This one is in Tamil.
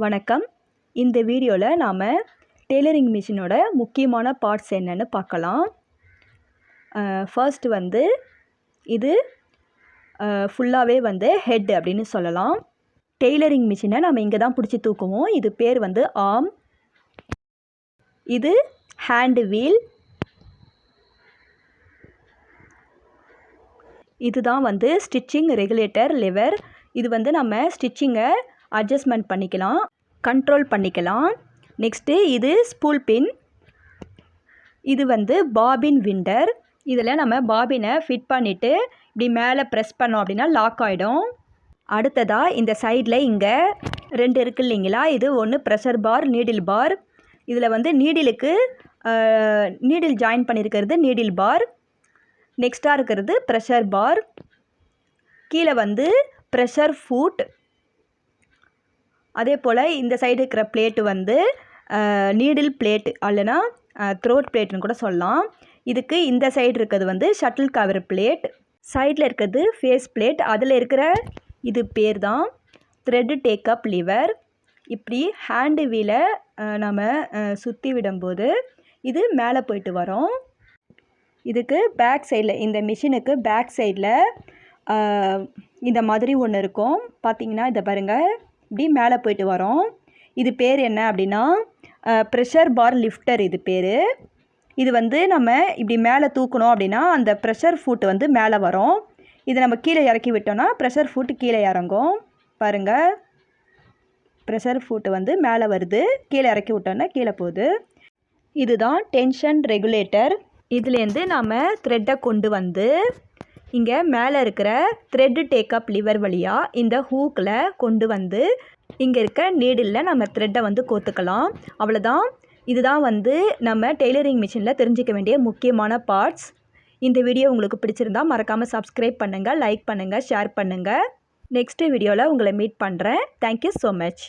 வணக்கம். இந்த வீடியோவில் நாம் டெய்லரிங் மிஷினோட முக்கியமான பார்ட்ஸ் என்னென்னு பார்க்கலாம். ஃபர்ஸ்ட் இது ஃபுல்லாகவே ஹெட் அப்படின்னு சொல்லலாம். டெய்லரிங் மிஷினை நம்ம இங்கே தான் பிடிச்சி தூக்குவோம். இது பேர் ஆர்ம். இது ஹேண்டு வீல். இதுதான் ஸ்டிச்சிங் ரெகுலேட்டர் லிவர். இது நம்ம ஸ்டிச்சிங்கை அட்ஜஸ்ட்மெண்ட் பண்ணிக்கலாம், கண்ட்ரோல் பண்ணிக்கலாம். நெக்ஸ்ட்டு இது ஸ்பூல் பின். இது பாபின் விண்டர். இதில் நம்ம பாபினை ஃபிட் பண்ணிவிட்டு இப்படி மேலே ப்ரெஸ் பண்ணோம் அப்படின்னா லாக் ஆகிடும். அடுத்ததாக இந்த சைடில் இங்கே 2 இருக்குது இல்லைங்களா, இது ஒன்று ப்ரெஷர் பார், நீடில் பார். இதில் நீடிலுக்கு நீடில் ஜாயின் பண்ணியிருக்கிறது நீடில் பார். நெக்ஸ்ட்டாக இருக்கிறது ப்ரெஷர் பார். கீழே ப்ரெஷர் ஃபுட். அதே போல் இந்த சைடு இருக்கிற பிளேட்டு நீடில் பிளேட் அல்லனா த்ரோட் பிளேட்டுன்னு கூட சொல்லலாம். இதுக்கு இந்த சைடு இருக்கிறது ஷட்டில் கவர் பிளேட். சைடில் இருக்கிறது ஃபேஸ் பிளேட். அதில் இருக்கிற இது பேர் தான் த்ரெட் டேக்கப் லிவர். இப்படி ஹேண்டு வீலை நம்ம சுற்றி விடும்போது இது மேலே போயிட்டு வரும். இதுக்கு பேக் சைடில், இந்த மிஷினுக்கு பேக் சைடில் இந்த மாதிரி ஒன்று இருக்கும். பார்த்திங்கன்னா இதை பாருங்கள், இப்படி மேலே போயிட்டு வரும். இது பேர் என்ன அப்படின்னா ப்ரெஷர் பார் லிஃப்டர். இது பேர். இது நம்ம இப்படி மேலே தூக்கணும் அப்படின்னா அந்த ப்ரெஷர் ஃபுட் மேலே வரும். இதை நம்ம கீழே இறக்கி விட்டோம்னா ப்ரெஷர் ஃபுட் கீழே இறங்கும். பாருங்கள், ப்ரெஷர் ஃபுட் மேலே வருது, கீழே இறக்கி விட்டோன்னா கீழே போகுது. இதுதான் டென்ஷன் ரெகுலேட்டர். இதுலேருந்து நம்ம த்ரெட்டை கொண்டு இங்கே மேலே இருக்கிற த்ரெட் டேக்கப் லிவர் வழியாக இந்த ஹூக்கில் கொண்டு இங்கே இருக்க நீடிலில் நம்ம த்ரெட்டை கோத்துக்கலாம். அவ்வளோதான். இதுதான் நம்ம டெய்லரிங் மிஷினில் தெரிஞ்சிக்க வேண்டிய முக்கியமான பார்ட்ஸ். இந்த வீடியோ உங்களுக்கு பிடிச்சிருந்தா மறக்காமல் சப்ஸ்கிரைப் பண்ணுங்கள், லைக் பண்ணுங்கள், ஷேர் பண்ணுங்கள். நெக்ஸ்ட் வீடியோவில் உங்களை மீட் பண்ணுறேன். Thank you so much.